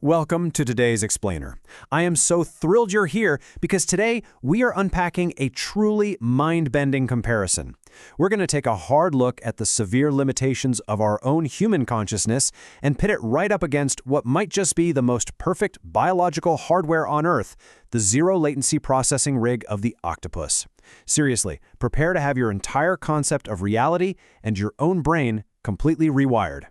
Welcome to today's Explainer. I am so thrilled you're here because today we are unpacking a truly mind-bending comparison. We're going to take a hard look at the severe limitations of our own human consciousness and pit it right up against what might just be the most perfect biological hardware on Earth, the zero-latency processing rig of the octopus. Seriously, prepare to have your entire concept of reality and your own brain completely rewired.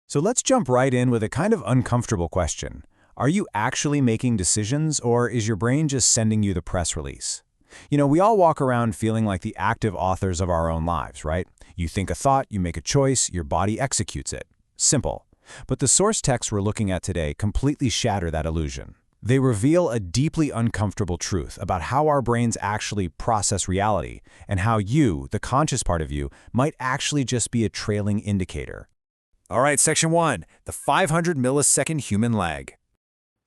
So let's jump right in with a kind of uncomfortable question. Are you actually making decisions, or is your brain just sending you the press release? We all walk around feeling like the active authors of our own lives, right? You think a thought, you make a choice, your body executes it. Simple. But the source texts we're looking at today completely shatter that illusion. They reveal a deeply uncomfortable truth about how our brains actually process reality, and how you, the conscious part of you, might actually just be a trailing indicator. All right, Section 1, the 500 millisecond human lag.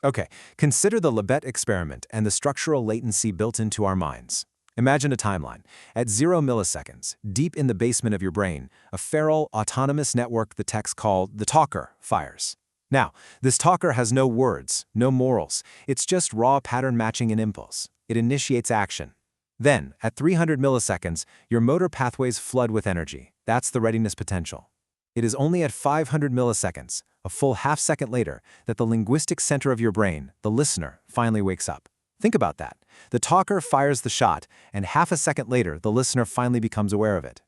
Okay, consider the Lebet experiment and the structural latency built into our minds. Imagine a timeline. At 0 milliseconds, deep in the basement of your brain, a feral, autonomous network the techs call the talker fires. Now, this talker has no words, no morals. It's just raw pattern matching and impulse. It initiates action. Then, at 300 milliseconds, your motor pathways flood with energy. That's the readiness potential. It is only at 500 milliseconds, a full half-second later, that the linguistic center of your brain, the listener, finally wakes up. Think about that. The talker fires the shot, and half a second later, the listener finally becomes aware of it.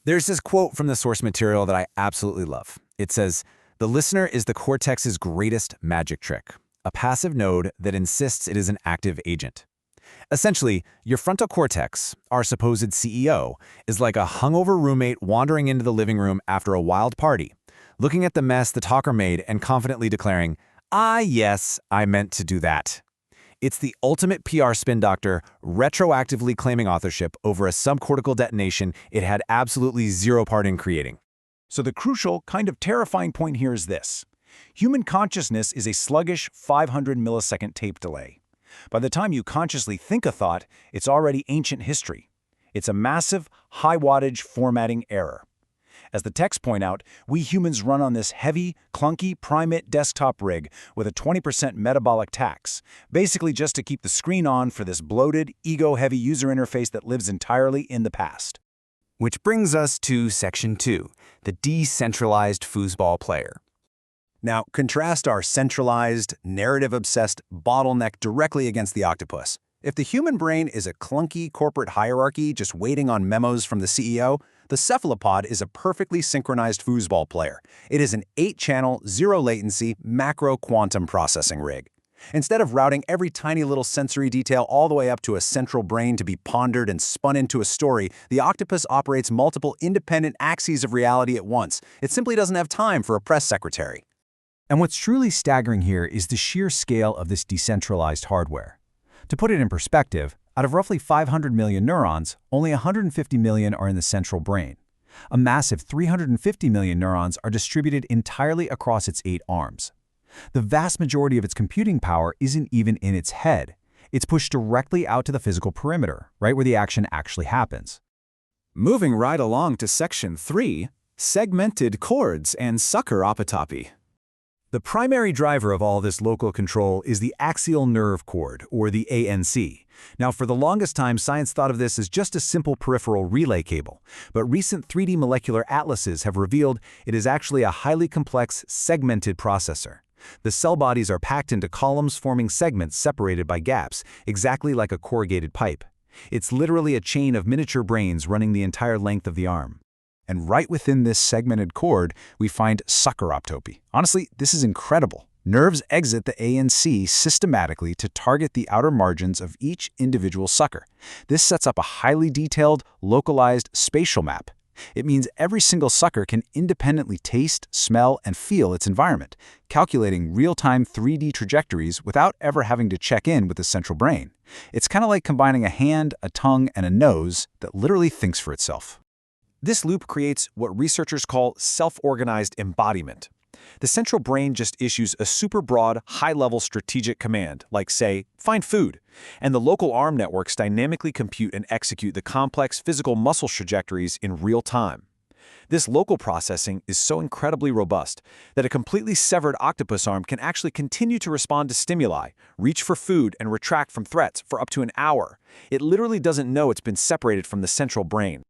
There's this quote from the source material that I absolutely love. It says, "The listener is the cortex's greatest magic trick, a passive node that insists it is an active agent." Essentially, your frontal cortex, our supposed CEO, is like a hungover roommate wandering into the living room after a wild party, looking at the mess the talker made and confidently declaring, "Ah, yes, I meant to do that." It's the ultimate PR spin doctor, retroactively claiming authorship over a subcortical detonation it had absolutely zero part in creating. So the crucial, kind of terrifying point here is this. Human consciousness is a sluggish 500 millisecond tape delay. By the time you consciously think a thought, it's already ancient history. It's a massive, high-wattage formatting error. As the texts point out, we humans run on this heavy, clunky primate desktop rig with a 20% metabolic tax, basically just to keep the screen on for this bloated, ego-heavy user interface that lives entirely in the past. Which brings us to Section 2, the decentralized foosball player. Now, contrast our centralized, narrative-obsessed bottleneck directly against the octopus. If the human brain is a clunky corporate hierarchy just waiting on memos from the CEO, the cephalopod is a perfectly synchronized foosball player. It is an 8-channel, zero-latency, macro-quantum processing rig. Instead of routing every tiny little sensory detail all the way up to a central brain to be pondered and spun into a story, the octopus operates multiple independent axes of reality at once. It simply doesn't have time for a press secretary. And what's truly staggering here is the sheer scale of this decentralized hardware. To put it in perspective, out of roughly 500 million neurons, only 150 million are in the central brain. A massive 350 million neurons are distributed entirely across its 8 arms. The vast majority of its computing power isn't even in its head. It's pushed directly out to the physical perimeter, right where the action actually happens. Moving right along to Section 3, segmented chords and sucker opotopy. The primary driver of all this local control is the axial nerve cord, or the ANC. Now, for the longest time, science thought of this as just a simple peripheral relay cable, but recent 3D molecular atlases have revealed it is actually a highly complex, segmented processor. The cell bodies are packed into columns forming segments separated by gaps, exactly like a corrugated pipe. It's literally a chain of miniature brains running the entire length of the arm. And right within this segmented cord, we find suckeroptopy. Honestly, this is incredible. Nerves exit the ANC systematically to target the outer margins of each individual sucker. This sets up a highly detailed, localized spatial map. It means every single sucker can independently taste, smell, and feel its environment, calculating real-time 3D trajectories without ever having to check in with the central brain. It's kind of like combining a hand, a tongue, and a nose that literally thinks for itself. This loop creates what researchers call self-organized embodiment. The central brain just issues a super broad, high-level strategic command, like, say, find food, and the local arm networks dynamically compute and execute the complex physical muscle trajectories in real time. This local processing is so incredibly robust that a completely severed octopus arm can actually continue to respond to stimuli, reach for food, and retract from threats for up to an hour. It literally doesn't know it's been separated from the central brain.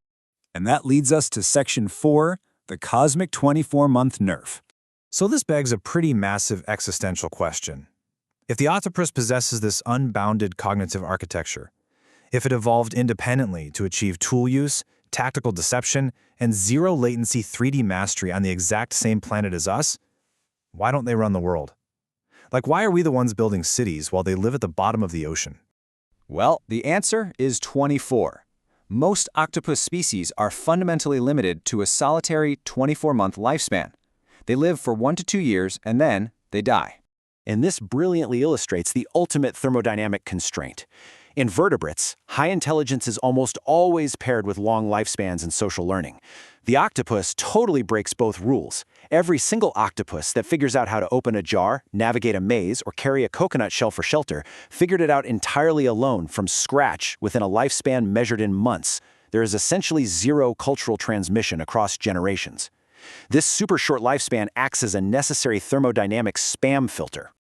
And that leads us to Section 4, the cosmic 24-month nerf. So this begs a pretty massive existential question. If the octopus possesses this unbounded cognitive architecture, if it evolved independently to achieve tool use, tactical deception, and zero-latency 3D mastery on the exact same planet as us, why don't they run the world? Like, why are we the ones building cities while they live at the bottom of the ocean? Well, the answer is 24. Most octopus species are fundamentally limited to a solitary 24-month lifespan. They live for 1 to 2 years, and then they die. And this brilliantly illustrates the ultimate thermodynamic constraint. In vertebrates, high intelligence is almost always paired with long lifespans and social learning. The octopus totally breaks both rules. Every single octopus that figures out how to open a jar, navigate a maze, or carry a coconut shell for shelter figured it out entirely alone from scratch within a lifespan measured in months. There is essentially zero cultural transmission across generations. This super short lifespan acts as a necessary thermodynamic spam filter.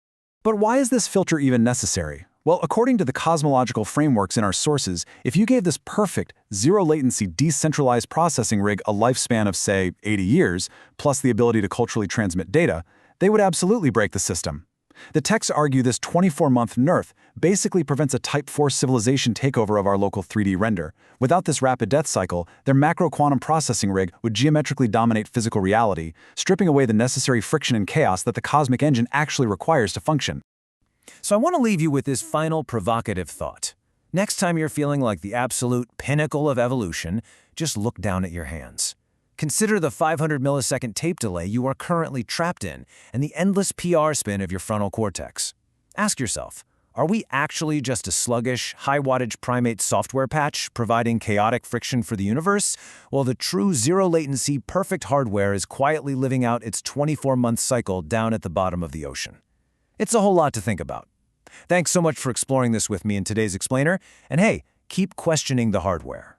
But why is this filter even necessary? Well, according to the cosmological frameworks in our sources, if you gave this perfect, zero-latency decentralized processing rig a lifespan of, say, 80 years, plus the ability to culturally transmit data, they would absolutely break the system. The texts argue this 24-month nerf basically prevents a Type 4 civilization takeover of our local 3D render. Without this rapid death cycle, their macro-quantum processing rig would geometrically dominate physical reality, stripping away the necessary friction and chaos that the cosmic engine actually requires to function. So I want to leave you with this final provocative thought. Next time you're feeling like the absolute pinnacle of evolution, just look down at your hands. Consider the 500 millisecond tape delay you are currently trapped in and the endless PR spin of your frontal cortex. Ask yourself, are we actually just a sluggish, high-wattage primate software patch providing chaotic friction for the universe, while the true zero-latency, perfect hardware is quietly living out its 24-month cycle down at the bottom of the ocean? It's a whole lot to think about. Thanks so much for exploring this with me in today's Explainer, and hey, keep questioning the hardware.